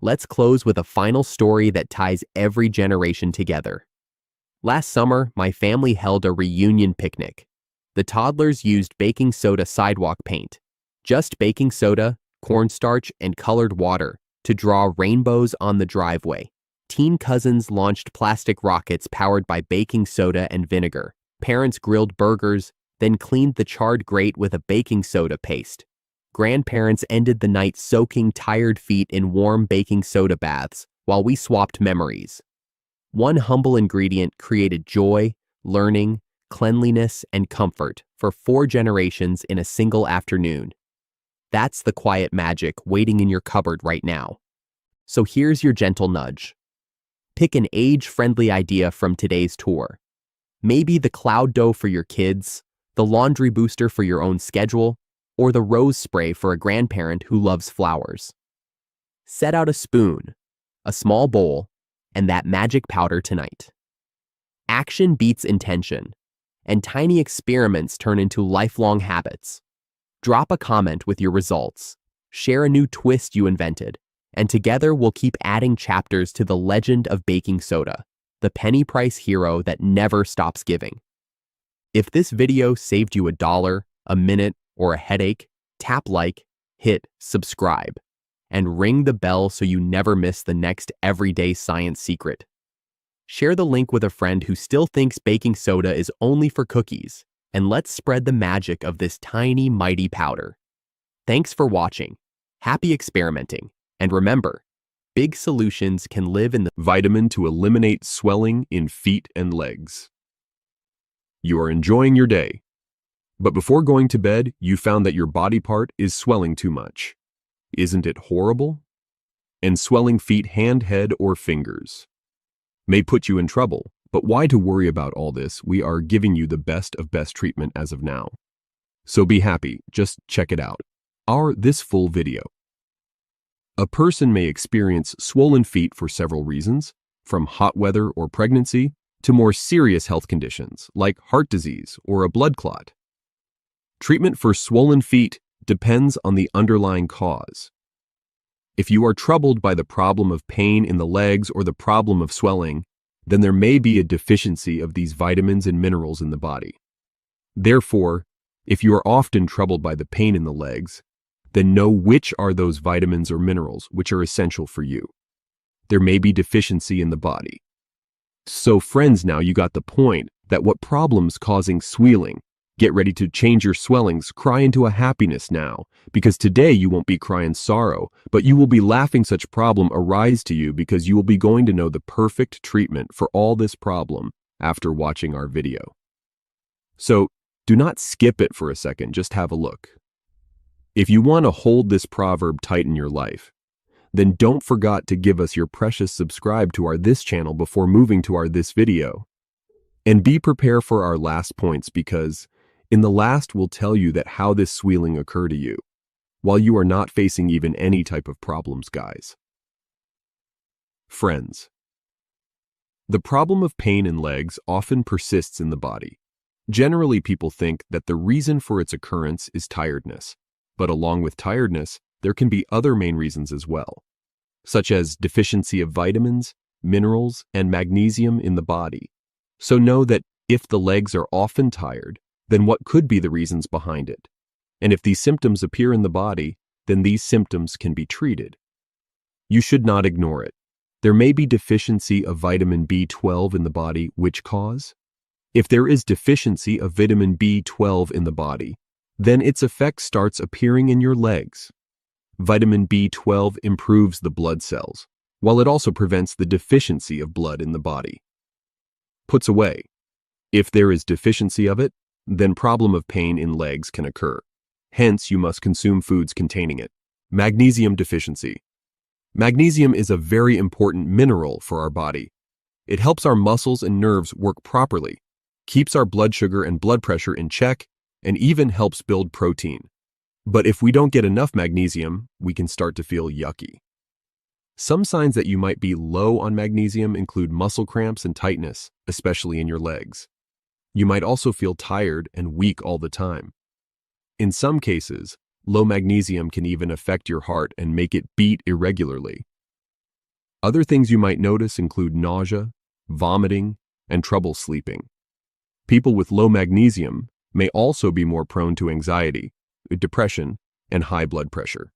[SPEAKER 2] Let's close with a final story that ties every generation together. Last summer, my family held a reunion picnic. The toddlers used baking soda sidewalk paint, just baking soda, cornstarch, and colored water, to draw rainbows on the driveway. Teen cousins launched plastic rockets powered by baking soda and vinegar. Parents grilled burgers, then cleaned the charred grate with a baking soda paste. Grandparents ended the night soaking tired feet in warm baking soda baths while we swapped memories. One humble ingredient created joy, learning, cleanliness, and comfort for 4 generations in a single afternoon. That's the quiet magic waiting in your cupboard right now. So here's your gentle nudge. Pick an age-friendly idea from today's tour. Maybe the cloud dough for your kids, the laundry booster for your own schedule, or the rose spray for a grandparent who loves flowers. Set out a spoon, a small bowl, and that magic powder tonight. Action beats intention, and tiny experiments turn into lifelong habits. Drop a comment with your results, share a new twist you invented, and together we'll keep adding chapters to the legend of baking soda, the penny price hero that never stops giving. If this video saved you $1, a minute, or a headache, tap like, hit subscribe, and ring the bell so you never miss the next everyday science secret. Share the link with a friend who still thinks baking soda is only for cookies, and let's spread the magic of this tiny, mighty powder. Thanks for watching. Happy experimenting. And remember, big solutions can live in the
[SPEAKER 1] Vitamin to eliminate swelling in feet and legs. You are enjoying your day, but before going to bed, you found that your body part is swelling too much. Isn't it horrible? And swelling feet, hand, head, or fingers may put you in trouble. But why to worry about all this? We are giving you the best of best treatment as of now. So be happy, just check it out. This full video. A person may experience swollen feet for several reasons, from hot weather or pregnancy to more serious health conditions like heart disease or a blood clot. Treatment for swollen feet depends on the underlying cause. If you are troubled by the problem of pain in the legs or the problem of swelling, then there may be a deficiency of these vitamins and minerals in the body. Therefore, if you are often troubled by the pain in the legs, then know which are those vitamins or minerals which are essential for you. There may be deficiency in the body. So friends, now you got the point that what problems causing swelling. Get ready to change your swellings, cry into a happiness now, because today you won't be crying sorrow, but you will be laughing such problem arise to you because you will be going to know the perfect treatment for all this problem after watching our video. So do not skip it for a second, just have a look. If you want to hold this proverb tight in your life, then don't forget to give us your precious subscribe to our this channel before moving to our this video. And be prepared for our last points, because in the last we'll tell you that how this swelling occur to you, while you are not facing even any type of problems, guys. Friends, the problem of pain in legs often persists in the body. Generally, people think that the reason for its occurrence is tiredness, but along with tiredness, there can be other main reasons as well, such as deficiency of vitamins, minerals, and magnesium in the body. So know that if the legs are often tired, then what could be the reasons behind it? And if these symptoms appear in the body, then these symptoms can be treated. You should not ignore it. There may be deficiency of vitamin B12 in the body, which cause? If there is deficiency of vitamin B12 in the body, then its effect starts appearing in your legs. Vitamin B12 improves the blood cells, while it also prevents the deficiency of blood in the body. Puts away. If there is deficiency of it, then problem of pain in legs can occur. Hence, you must consume foods containing it. Magnesium deficiency. Magnesium is a very important mineral for our body. It helps our muscles and nerves work properly, keeps our blood sugar and blood pressure in check, and even helps build protein. But if we don't get enough magnesium, we can start to feel yucky. Some signs that you might be low on magnesium include muscle cramps and tightness, especially in your legs. You might also feel tired and weak all the time. In some cases, low magnesium can even affect your heart and make it beat irregularly. Other things you might notice include nausea, vomiting, and trouble sleeping. People with low magnesium may also be more prone to anxiety, depression, and high blood pressure.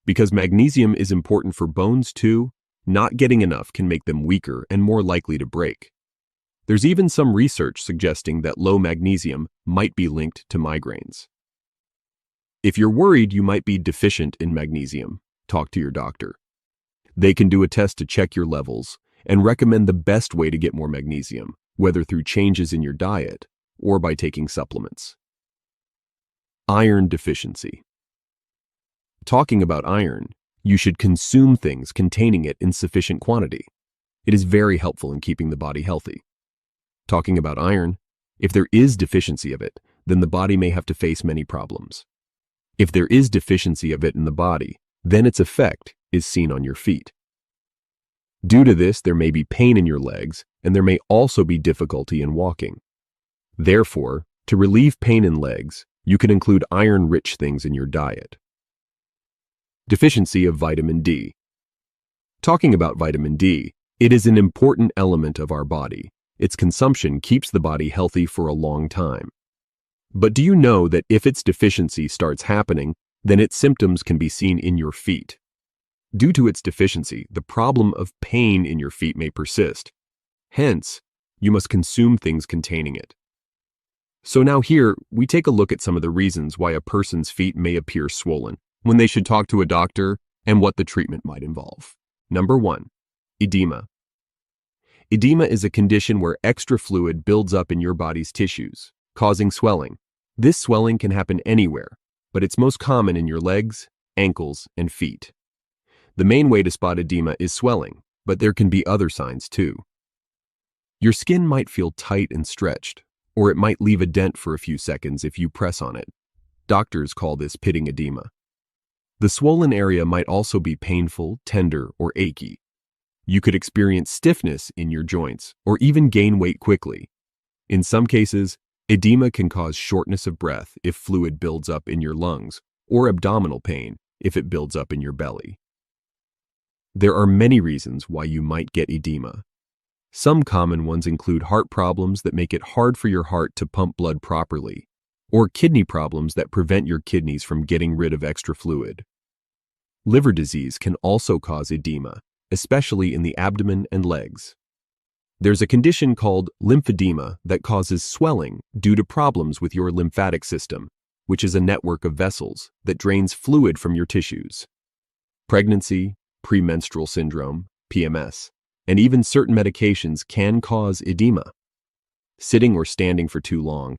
[SPEAKER 1] Because magnesium is important for bones too, not getting enough can make them weaker and more likely to break. There's even some research suggesting that low magnesium might be linked to migraines. If you're worried you might be deficient in magnesium, talk to your doctor. They can do a test to check your levels and recommend the best way to get more magnesium, whether through changes in your diet or by taking supplements. Iron deficiency. Talking about iron, you should consume things containing it in sufficient quantity. It is very helpful in keeping the body healthy. Talking about iron, if there is deficiency of it, then the body may have to face many problems. If there is deficiency of it in the body, then its effect is seen on your feet. Due to this, there may be pain in your legs, and there may also be difficulty in walking. Therefore, to relieve pain in legs, you can include iron-rich things in your diet. Deficiency of vitamin D. Talking about vitamin D, it is an important element of our body. Its consumption keeps the body healthy for a long time. But do you know that if its deficiency starts happening, then its symptoms can be seen in your feet? Due to its deficiency, the problem of pain in your feet may persist. Hence, you must consume things containing it. So now here, we take a look at some of the reasons why a person's feet may appear swollen, when they should talk to a doctor, and what the treatment might involve. Number 1, edema. Edema is a condition where extra fluid builds up in your body's tissues, causing swelling. This swelling can happen anywhere, but it's most common in your legs, ankles, and feet. The main way to spot edema is swelling, but there can be other signs too. Your skin might feel tight and stretched, or it might leave a dent for a few seconds if you press on it. Doctors call this pitting edema. The swollen area might also be painful, tender, or achy. You could experience stiffness in your joints, or even gain weight quickly. In some cases, edema can cause shortness of breath if fluid builds up in your lungs, or abdominal pain if it builds up in your belly. There are many reasons why you might get edema. Some common ones include heart problems that make it hard for your heart to pump blood properly, or kidney problems that prevent your kidneys from getting rid of extra fluid. Liver disease can also cause edema, especially in the abdomen and legs. There's a condition called lymphedema that causes swelling due to problems with your lymphatic system, which is a network of vessels that drains fluid from your tissues. Pregnancy, premenstrual syndrome, PMS, and even certain medications can cause edema. Sitting or standing for too long